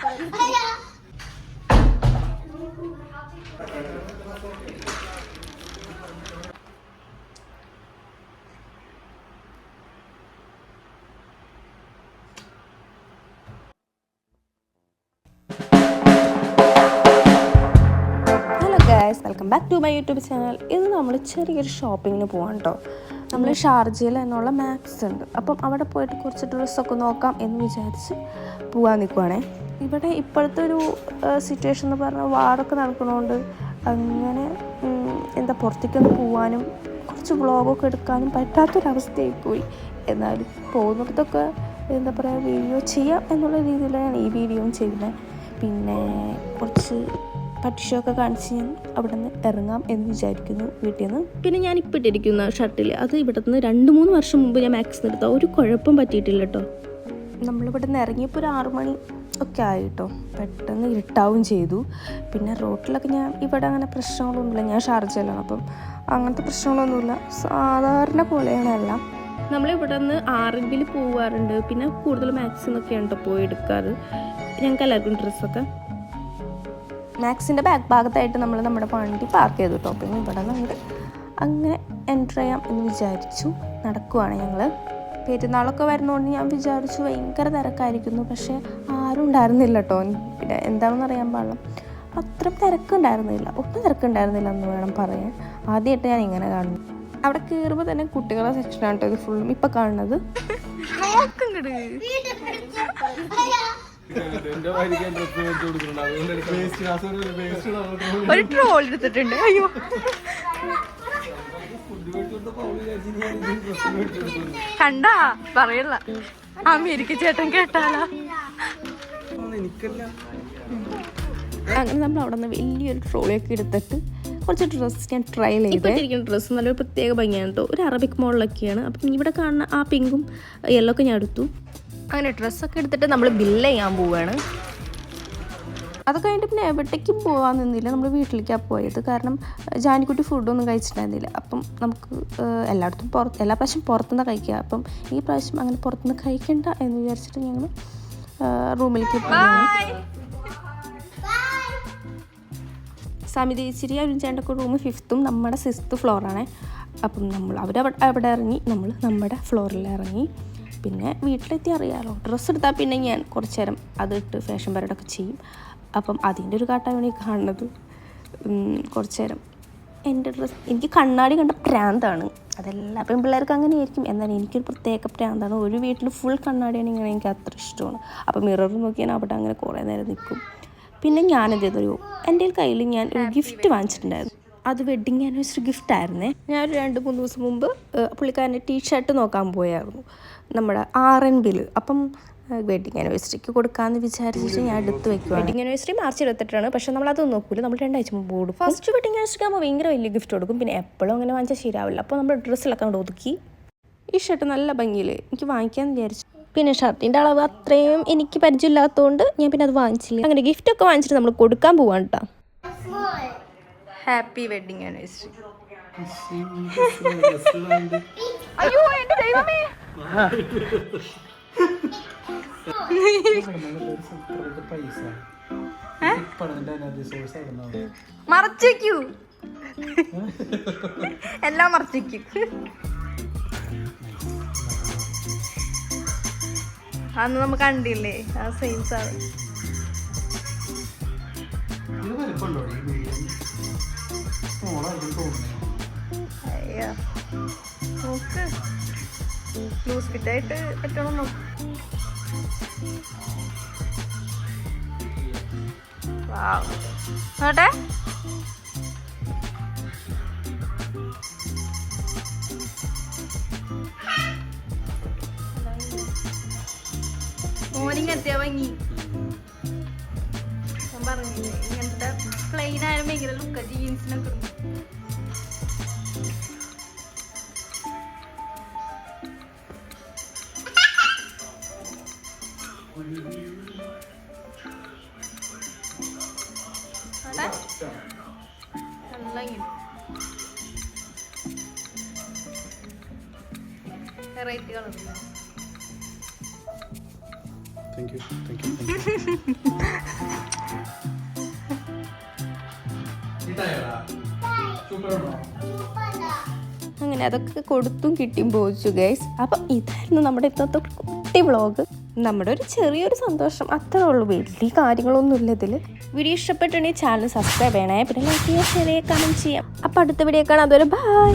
Welcome back to my YouTube channel. ഇത് നമ്മൾ ചെറിയൊരു ഷോപ്പിങ്ങിന് പോകാം കേട്ടോ. നമ്മൾ ഷാർജയിൽ എന്നുള്ള മാക്സ് ഉണ്ട്, അപ്പം അവിടെ പോയിട്ട് കുറച്ച് ഡ്രസ്സൊക്കെ നോക്കാം എന്ന് വിചാരിച്ച് പോകാൻ നിൽക്കുവാണേ. ഇവിടെ ഇപ്പോഴത്തെ ഒരു സിറ്റുവേഷൻ എന്ന് പറഞ്ഞാൽ വാറൊക്കെ നടക്കുന്നതുകൊണ്ട് അങ്ങനെ പുറത്തേക്കൊന്ന് പോകാനും കുറച്ച് വ്ളോഗൊക്കെ എടുക്കാനും പറ്റാത്തൊരവസ്ഥയായി പോയി. എന്നാലും പോകുന്നിടത്തൊക്കെ വീഡിയോ ചെയ്യാം എന്നുള്ള രീതിയിലാണ് ഈ വീഡിയോയും ചെയ്യുന്നത്. പിന്നെ കുറച്ച് പട്ടിഷൊക്കെ കാണിച്ച് ഞാൻ അവിടെ നിന്ന് ഇറങ്ങാം എന്ന് വിചാരിക്കുന്നു വീട്ടിൽ നിന്ന്. പിന്നെ ഞാൻ ഇപ്പോൾ ഇട്ടിരിക്കുന്ന ഷർട്ടിൽ അത് ഇവിടെ നിന്ന് 2-3 വർഷം മുമ്പ് ഞാൻ മാക്സിന് എടുത്താൽ ഒരു കുഴപ്പം പറ്റിയിട്ടില്ല കേട്ടോ. നമ്മളിവിടെ നിന്ന് ഇറങ്ങിയപ്പോൾ ഒരു 6 മണി ഒക്കെ ആയി കേട്ടോ. പെട്ടെന്ന് ഇരുട്ടാവും ചെയ്തു. പിന്നെ റോട്ടിലൊക്കെ ഞാൻ ഇവിടെ അങ്ങനെ പ്രശ്നങ്ങളൊന്നുമില്ല, ഞാൻ ഷാർജയിലാണ്, അപ്പം അങ്ങനത്തെ പ്രശ്നങ്ങളൊന്നുമില്ല, സാധാരണ പോലെയാണ് എല്ലാം. നമ്മളിവിടെ നിന്ന് ആർഎൻബിയിൽ പോകാറുണ്ട്. പിന്നെ കൂടുതൽ മാക്സിനൊക്കെയാണ് കേട്ടോ പോയി എടുക്കാറ്. ഞങ്ങൾക്ക് എല്ലാവർക്കും ഡ്രസ്സൊക്കെ മാക്സിൻ്റെ ബാക്ക് ഭാഗത്തായിട്ട് നമ്മൾ നമ്മുടെ വണ്ടി പാർക്ക് ചെയ്തു കേട്ടോ. പിന്നെ ഇവിടെ നിന്ന് അങ്ങനെ എൻ്റർ ചെയ്യാം എന്ന് വിചാരിച്ചു നടക്കുവാണ് ഞങ്ങൾ. പെരുന്നാളൊക്കെ വരുന്നതുകൊണ്ട് ഞാൻ വിചാരിച്ചു ഭയങ്കര തിരക്കായിരിക്കുന്നു, പക്ഷേ ആരും ഉണ്ടായിരുന്നില്ല കേട്ടോ. പിന്നെ എന്താണെന്ന് അറിയാൻ പാടില്ല, അത്ര തിരക്കുണ്ടായിരുന്നില്ല, ഒട്ടും തിരക്കുണ്ടായിരുന്നില്ല എന്ന് വേണം പറയാൻ. ആദ്യമായിട്ട് ഞാൻ ഇങ്ങനെ കാണുന്നു. അവിടെ കയറുമ്പോൾ തന്നെ കുട്ടികളുടെ സെക്ഷനാണ് കേട്ടോ ഇത് ഫുള്ളും ഇപ്പം കാണുന്നത്. ഒരു ട്രോൾ എടുത്തിട്ടുണ്ട്. അയ്യോ, കണ്ടാ പറയല്ല, അമേരിക്ക ചേട്ടൻ കേട്ടാലോ. അങ്ങനെ നമ്മൾ അവിടെ നിന്ന് വലിയൊരു ട്രോളിയൊക്കെ എടുത്തിട്ട് കുറച്ച് ഡ്രസ്സ് ഞാൻ ട്രൈ ചെയ്തിരിക്കുന്ന ഡ്രസ്സ് നല്ലൊരു പ്രത്യേക ഭംഗിയാണ് കേട്ടോ. ഒരു അറബിക് മോഡലൊക്കെയാണ്. അപ്പം ഇവിടെ കാണുന്ന ആ പിങ്കും യെല്ലോ ഒക്കെ ഞാൻ എടുത്തു. അങ്ങനെ ഡ്രസ്സൊക്കെ എടുത്തിട്ട് നമ്മൾ ബില്ല് ചെയ്യാൻ പോവുകയാണ്. അത് കഴിഞ്ഞിട്ട് പിന്നെ എവിടേക്കും പോകാൻ നിന്നില്ല, നമ്മൾ വീട്ടിലേക്കാണ് പോയത്. കാരണം ജാനിക്കുട്ടി ഫുഡൊന്നും കഴിച്ചിട്ടുണ്ടായിരുന്നില്ല. അപ്പം നമുക്ക് എല്ലായിടത്തും എല്ലാ പ്രാവശ്യം പുറത്തുനിന്ന് കഴിക്കുക. അപ്പം ഈ പ്രാവശ്യം അങ്ങനെ പുറത്തുനിന്ന് കഴിക്കണ്ട എന്ന് വിചാരിച്ചിട്ട് ഞങ്ങൾ റൂമിലേക്ക് പോകുന്നു. സമിതി ഇച്ചിരി അരുഞ്ചേണ്ടൊക്കെ റൂം 5th നമ്മുടെ 6th ഫ്ലോറാണ്. അപ്പം നമ്മൾ അവിടെ ഇറങ്ങി, നമ്മൾ നമ്മുടെ ഫ്ലോറിൽ ഇറങ്ങി. പിന്നെ വീട്ടിലെത്തി അറിയാമല്ലോ, ഡ്രസ്സ് എടുത്താൽ പിന്നെ ഞാൻ കുറച്ച് നേരം അതിട്ട് ഫാഷൻ പരേഡൊക്കെ ചെയ്യും. അപ്പം അതിൻ്റെ ഒരു കാട്ടാണ് ഈ കാണുന്നത്. കുറച്ച് നേരം എൻ്റെ ഡ്രസ്സ്, എനിക്ക് കണ്ണാടി കണ്ട പ്രാന്താണ്. അതെല്ലാ പെൺപിള്ളേർക്ക് അങ്ങനെയായിരിക്കും, എന്നാലും എനിക്കൊരു പ്രത്യേക പ്രാന്താണ്. ഒരു വീട്ടിൽ ഫുൾ കണ്ണാടിയാണ് ഇങ്ങനെ, എനിക്ക് അത്ര ഇഷ്ടമാണ്. അപ്പം മിറർ നോക്കി ഞാൻ അവിടെ അങ്ങനെ കുറേ നേരം നിൽക്കും. പിന്നെ ഞാനെന്ത് ചെയ്തൊരു എൻ്റെ കയ്യിൽ ഞാൻ ഒരു ഗിഫ്റ്റ് വാങ്ങിച്ചിട്ടുണ്ടായിരുന്നു. അത് വെഡ്ഡിങ് ആനിവേഴ്സറി ഗിഫ്റ്റായിരുന്നേ. ഞാനൊരു 2-3 ദിവസം മുമ്പ് പുള്ളിക്കാരൻ്റെ ടീഷർട്ട് നോക്കാൻ പോയായിരുന്നു നമ്മുടെ ആർഎൻബിയിൽ. അപ്പം വെഡ്ഡിങ് ആനിവേഴ്സറിക്ക് കൊടുക്കാമെന്ന് വിചാരിച്ചിട്ട് ഞാൻ എടുത്ത് വെക്കുക. വെഡ്ഡിങ് ആനിവേഴ്സറി മാർച്ച് 28 പക്ഷേ നമ്മളതൊന്നും നോക്കില്ല, നമ്മൾ 2 ആഴ്ച മുമ്പ് കൊടുക്കും. ഫസ്റ്റ് വെഡ്ഡിങ് ആനിവേഴ്സറിക്ക് ആകുമ്പോൾ ഭയങ്കര വലിയ ഗിഫ്റ്റ് കൊടുക്കും. പിന്നെ എപ്പോഴും അങ്ങനെ വാങ്ങിച്ചാൽ ശരിയാവില്ല. അപ്പോൾ നമ്മൾ ഡ്രസ്സിലൊക്കെ കൊണ്ട് ഒതുക്കി. ഈ ഷർട്ട് നല്ല ഭംഗിയിൽ എനിക്ക് വാങ്ങിക്കാമെന്ന് വിചാരിച്ചു. പിന്നെ ഷർട്ടിൻ്റെ അളവ് അത്രയും എനിക്ക് പരിചയമില്ലാത്തതുകൊണ്ട് ഞാൻ പിന്നെ അത് വാങ്ങിച്ചില്ല. അങ്ങനെ ഗിഫ്റ്റൊക്കെ വാങ്ങിച്ചിട്ട് നമ്മൾ കൊടുക്കാൻ പോവാണ് കേട്ടോ. Happy wedding anniversary. അയ്യോ എൻ്റെ ദൈവമേ, മറച്ചേക്കൂ, എല്ലാം മറച്ചേക്കും. അന്ന് നമുക്ക് കണ്ടില്ലേ ആ സെയിം സാധനം. അയ്യോ നോക്ക്, ലൂസ് ഫിറ്റായിട്ട് പറ്റണം നോക്ക്. നോട്ടെ, മോർണിംഗ് എത്തിയ ഭംഗി. ഞാൻ പറഞ്ഞില്ലേ ഇങ്ങനത്തെ പ്ലെയിൻ ആയാലും ഭയങ്കര ലുക്ക ജീൻസിനൊക്കെ. വെറൈറ്റി കളറില്ല. Thank you thank you thank you അങ്ങനെ അതൊക്കെ കൊടുത്തും കിട്ടിയും പോയിച്ചു ഗൈസ്. അപ്പം ഇതായിരുന്നു നമ്മുടെ ഇന്നത്തെ കുട്ടി വ്ളോഗ്. നമ്മുടെ ഒരു ചെറിയൊരു സന്തോഷം അത്രേ ഉള്ളൂ, വലിയ കാര്യങ്ങളൊന്നുമില്ല ഇതിൽ. വീഡിയോ ഇഷ്ടപ്പെട്ടുണ്ടെങ്കിൽ ചാനൽ സബ്സ്ക്രൈബ് ചെയ്യണേ, പിന്നെ ലൈക്ക് ചെയ്യുക, ഷെയർ ചെയ്യുക, കമൻറ്റ് ചെയ്യാം. അപ്പോൾ അടുത്ത വീഡിയോ കാണാം. അതുവരെ ബൈ.